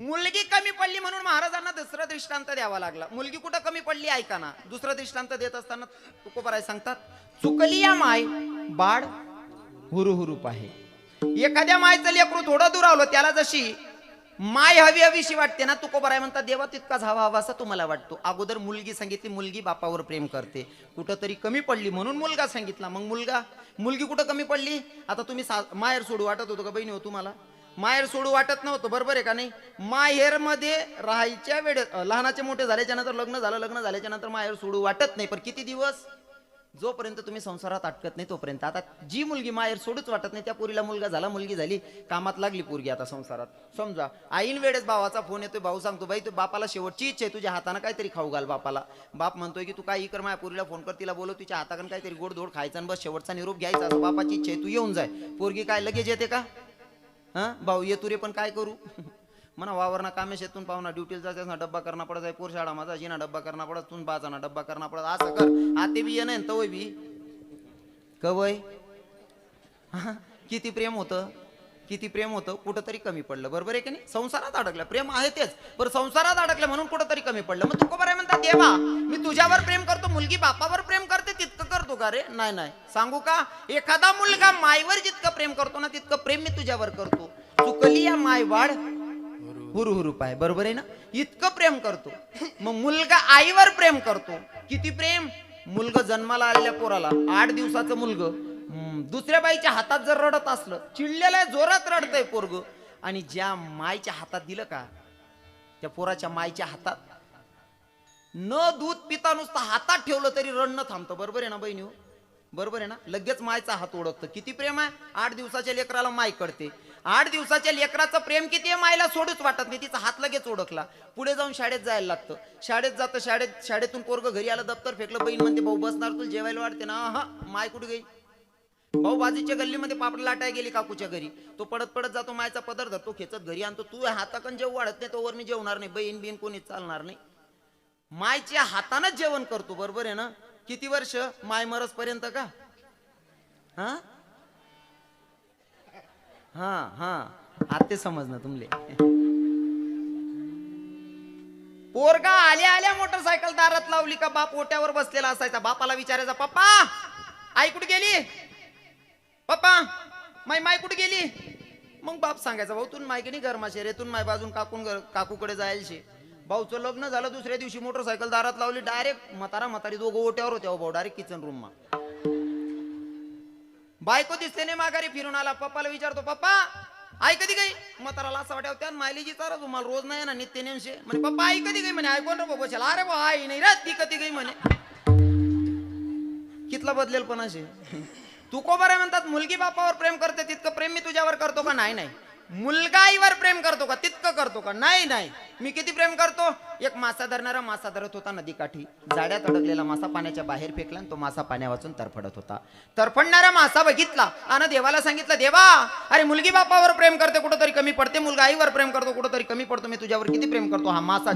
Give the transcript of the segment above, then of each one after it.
मुलगी कमी पडली म्हणून महाराजांना दुसरा दृष्टांत द्यावा लागला. मुलगी कुठं कमी पडली ऐका ना. दुसरा दृष्टांत देत असताना तुकोबाराय सांगतात, चुकली या माय बाळ हुरुहुरूप आहे. एखाद्या मायचं लेकरू थोडं दुरावलं त्याला जशी माय हवी हवीशी वाटते ना, तुकोबाराय म्हणतात देवा तितकाच हवा हवा असा तुम्हाला वाटतो. अगोदर मुलगी सांगितली, मुलगी बापावर प्रेम करते. कुठं तरी कमी पडली म्हणून मुलगा सांगितला. मग मुलगी कुठं कमी पडली. आता तुम्ही माहेर सोडू वाटत होतो का बहिणी हो तुम्हाला? माहेर सोडू वाटत नव्हतं, बरोबर आहे का नाही? माहेर मध्ये राहायच्या वेळेत लहानाचे मोठे झाल्याच्या नंतर लग्न झाल्याच्या नंतर माहेर सोडू वाटत नाही. पण किती दिवस? जोपर्यंत तुम्ही संसारात अटकत नाही तोपर्यंत. आता जी मुलगी माहेर सोडूच वाटत नाही त्या पोरीला मुलगा झाला, मुलगी झाली, कामात लागली पोरगी आता संसारात. समजा आईन वेळेस भावाचा फोन येतोय, भाऊ सांगतो बाई तू बापाला शेवटची इच्छा आहे तुझ्या हाताने काहीतरी खाऊ घाल बापाला. बाप म्हणतोय की तू काही कर, माझ्या पोरीला फोन कर, तिला बोलव, तिच्या हाताकडे काहीतरी गोड खायचा आणि बस शेवटचा निरोप घ्यायचा, असं बापाची इच्छा आहे, तू येऊन जाय. पोरगी काय लगेच येते का? हा भाऊ ये तुरे पण काय करू म्हणा, वावरना कामे शेतून पाहुणा ड्युटीला जायचं डब्बा करणं पडत आहे, पोर शाळा माझा जिना डब्बा करणं पडत, तू बाजाना डब्बा करणं पडत, असं कर. आते बी ये नाही तवय बी कवय. किती प्रेम होतं, किती प्रेम होतं, कुठंतरी कमी पडलं. बरोबर आहे की नाही? संसारात अडकलं, प्रेम आहे तेच, पण संसारात अडकलं म्हणून कुठंतरी कमी पडलं. मग तुकोबा रे म्हणतात देवा मी तुझ्यावर प्रेम करतो, मुलगी बापावर प्रेम करते तितकं करतो का रे? नाही नाही. सांगू का, एखादा मुलगा मायवर जितकं प्रेम करतो ना तितकं प्रेम मी तुझ्यावर करतो. चुकली या माय वाढ हुरुहुरूप आहे. बरोबर आहे ना? इतकं प्रेम करतो. मग मुलगा आईवर प्रेम करतो. किती प्रेम? मुलगा जन्माला आलेल्या पोराला 8 दिवसाचं मुलग दुसऱ्या बाईच्या हातात जर रडत असलं, चिडलेलं आहे, जोरात रडतंय पोरग, आणि ज्या मायच्या हातात दिलं का, त्या पोराच्या मायच्या हातात न दूध पिता नुसतं हातात ठेवलं तरी रडणं थांबतं. बरोबर आहे ना बहिणी हो? बरोबर आहे ना? लगेच मायचा हात ओळखतं. किती प्रेम आहे? 8 दिवसाच्या लेकराला माय करते. 8 दिवसाच्या लेकराचं प्रेम किती आहे? मायला सोडूच वाटत नाही, तिचा हात लगेच ओळखला. पुढे जाऊन शाळेत जायला लागतं. शाळेत जातं, शाळेतून पोरग घरी आलं, दप्तर फेकलं, बहीण म्हणते भाऊ बसणार, तुला जेवायला वाटते ना? हा माय कुठे गई? भाऊ बाजूच्या गल्लीमध्ये पापड लाटाय गेली काकूच्या घरी, तो पडत पडत जातो, मायचा पदर धरतो, खेचत घरी आणतो. तू हाताकन जेव वाढत नाही तोवर मी जेवणार नाही. बहीण बिन कोणी चालणार नाही. मायच्या हातानच जेवण करतो. बरोबर आहे ना? किती वर्ष? माय मरस पर्यंत का? हा हा हा आता समजणं तुमले. पोरगा आल्या आल्या मोटरसायकल दारात लावली का बाप ओट्यावर बसलेला असायचा. बापाला विचारायचा, पप्पा आई कुठे गेली? पप्पा माय कुठे गेली? मग बाप सांगायचा, भाऊ तून माय की नाही गरमाशे रे, तून माय बाजून काकूकडे जायला. भाऊचं लग्न झालं, दुसऱ्या दिवशी मोटरसायकल दारात लावली, डायरेक्ट म्हातारी दोघं ओट्यावर होते. भाऊ डायरेक्ट किचन रूम मा. बायको दिसते नाही, माघारी फिरून आला. पप्पाला विचारतो, पप्पा आई कधी गई? म्हाताराला असं वाटतं त्या मायलीची चारा तुम्हाला रोज नाही ना नित्य नेमशे. म्हणे पप्पा आई कधी गई? म्हणे ऐकून रे बाबा चला. अरे बा आई नाही रे, ती कधी गई म्हणे. कितला बदलेल पण असे. तू को बरे म्हणतात मुलगी बापावर प्रेम करते तितकं प्रेम मी तुझ्यावर करतो का? नाही नाही. मुलगा आईवर प्रेम करतो का? तितकं करतो का? नाही नाही. मी किती प्रेम करतो? एक मासा धरणारा मासा धरत होता नदीकाठी. जाड्यात अडकलेला मासा पाण्याच्या बाहेर फेकला आणि तो मासा पाण्या वाचून तरफडत होता. तरफडणारा मासा बघितला आणि देवाला सांगितलं, देवा अरे मुलगी बापावर प्रेम करते कुठंतरी कमी पडते, मुलगा आईवर प्रेम करतो कुठंतरी कमी पडतो, मी तुझ्यावर किती प्रेम करतो. हा मासा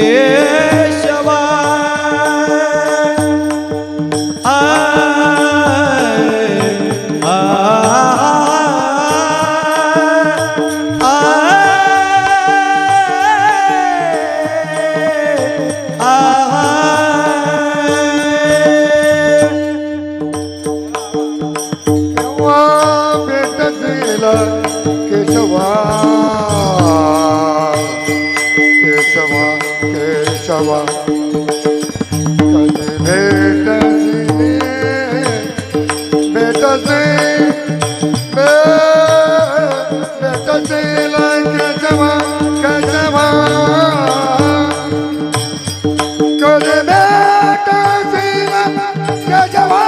केशवा केशवा केशवा केशवा कधी भेटसी भेटसी भेटसीला केशवा केशवा कधी भेटसीला केशवा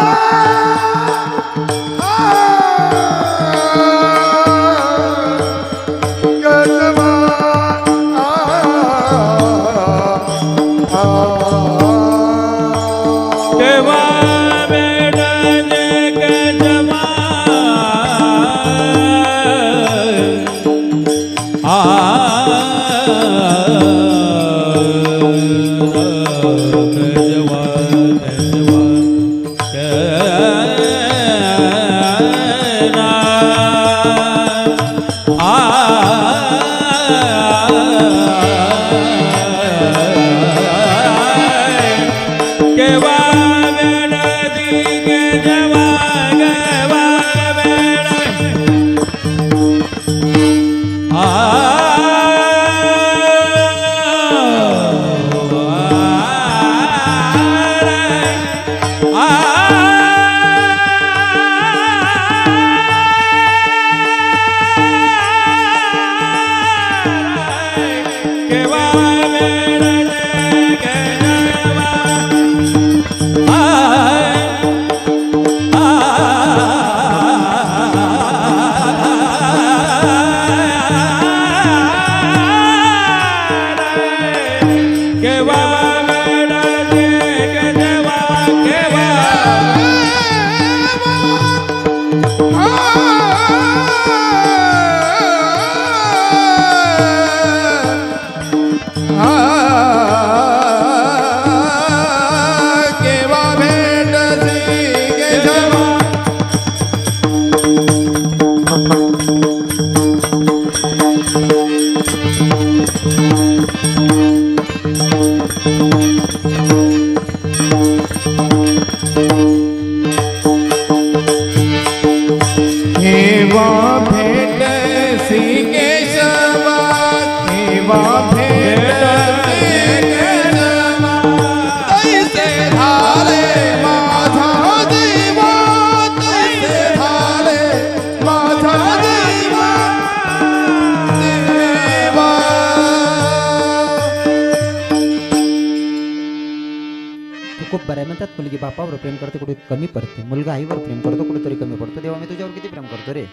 खूप बरं म्हणतात मुलगी बापावर प्रेम करते कुठे कमी पडते, मुलगा आईवर प्रेम करतो कुठेतरी कमी पडतो. तेव्हा मी तुझ्यावर किती प्रेम करतो रे.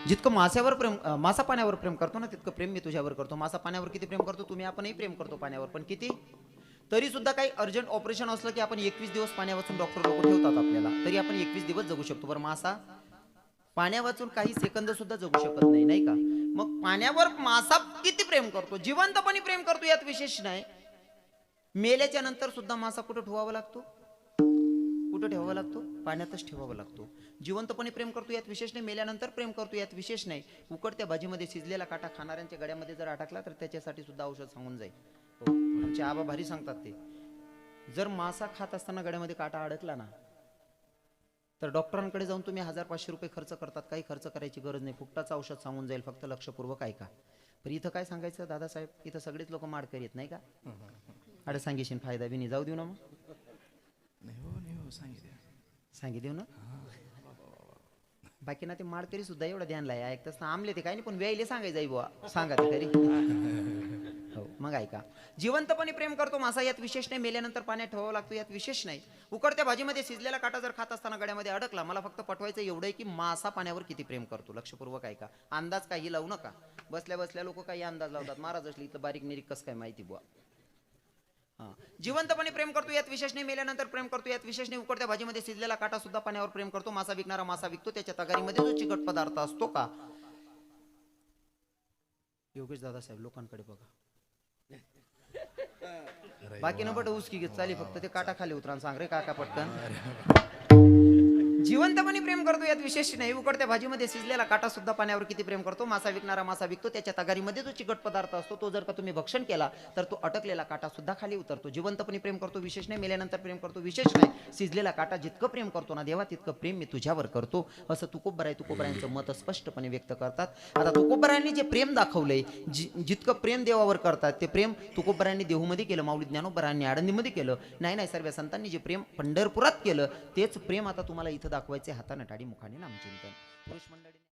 जितकं माशावर प्रेम मासा पाण्यावर प्रेम करतो ना तितकं प्रेम मी तुझ्यावर करतो. मासा पाण्यावर किती प्रेम करतो, तुम्ही आपणही प्रेम करतो पाण्यावर, पण किती. तरी सुद्धा काही अर्जंट ऑपरेशन असलं की आपण 21 दिवस पाण्या वाचून डॉक्टर लोक ठेवतात आपल्याला, तरी आपण 21 दिवस जगू शकतो. बरं मासा पाण्या वाचून काही सेकंद सुद्धा जगू शकत नाही, नाही का. मग पाण्यावर मासा किती प्रेम करतो, जिवंतपणे प्रेम करतो, यात विशेष नाही. मेल्याच्या नंतर सुद्धा मासा कुठं ठेवावा लागतो, कुठं ठेवावा लागतो, पाण्यातच ठेवावा लागतो. जिवंतपणे प्रेम करतो यात विशेष नाही, मेल्यानंतर प्रेम करतो यात विशेष नाही. उकडत्या भाजीमध्ये शिजलेला काटा खाणाऱ्यांच्या गळ्यामध्ये जर अटकला तर त्याच्यासाठी सुद्धा औषध सांगून जाईल. हो, आमचे आबा भारी सांगतात ते. जर मासा खात असताना गळ्यामध्ये काटा अडकला ना तर डॉक्टरांकडे जाऊन तुम्ही 1500 रुपये खर्च करतात, काही खर्च करायची गरज नाही, फुकटाचं औषध सांगून जाईल, फक्त लक्षपूर्वक ऐका. पण इथं काय सांगायचं दादासाहेब, इथं सगळेच लोक माडकरी येत नाही का. अरे सांगिशील फायदा बी नाही, जाऊ देऊ ना मग. सांगी देऊ ना. बाकी ना ते माडकरी सुद्धा एवढं ध्यानला आहे, ऐकतच ना आमले ते काही नाही, पण व्यायले सांगायचं आहे बुवा, सांगा ते तरी. हो मग ऐका. जिवंतपणे प्रेम करतो मासा यात विशेष नाही, मेल्यानंतर पाण्यात ठेवावं लागतो यात विशेष नाही. उकडत्या भाजीमध्ये शिजलेला काटा जर खात असताना गळ्यामध्ये अडकला, मला फक्त पटवायचं एवढं आहे की मासा पाण्यावर किती प्रेम करतो, लक्षपूर्वक ऐका. अंदाज काही लावू नका, बसल्या बसल्या लोक काही अंदाज लावतात, महाराज असली इथं बारीक निरीक कसं काय माहिती बुवा. जिवंतपणे प्रेम करतो यात विशेष नाही, मेल्यानंतर प्रेम करतो यात विशेष नाही. उकडत्या भाजीमध्ये शिजलेला काटा सुद्धा पाण्यावर प्रेम करतो. मासा विकणारा मासा विकतो, त्याच्या तगारीमध्ये जो चिकट पदार्थ असतो का. योगेश दादासाहेब लोकांकडे बघा. बाकी न बट उसकी घेत चाली फक्त ते काटा खाली उतरा सांग रे काका पटकन जिवंतपणे प्रेम करतो यात विशेष नाही उकडत्या भाजीमध्ये शिजलेला काटा सुद्धा पाण्यावर किती प्रेम करतो मासा विकणारा मासा विकतो त्याच्या तगारीमध्ये जो चिकट पदार्थ असतो तो जर का तुम्ही भक्षण केला तर तो अटकलेला काटा सुद्धा खाली उतरतो जिवंतपणे प्रेम करतो विशेष नाही मेल्यानंतर प्रेम करतो विशेष नाही शिजलेला काटा जितकं प्रेम करतो ना देवा तितकं प्रेम मी तुझ्यावर करतो असं तुकोबरायांचं मत स्पष्टपणे व्यक्त करतात आता तुकोबरायांनी जे प्रेम दाखवलंय जितकं प्रेम देवावर करतात ते प्रेम तुकोबरायांनी देहूमध्ये केलं माऊली ज्ञानोबरायांनी आळंदीमध्ये केलं नाही सर्व संतांनी जे प्रेम पंढरपुरात केलं तेच प्रेम आता तुम्हाला इथं दाखवायचे हाताने टाडी मुखाने नामचिंतन पुरुष मंडळी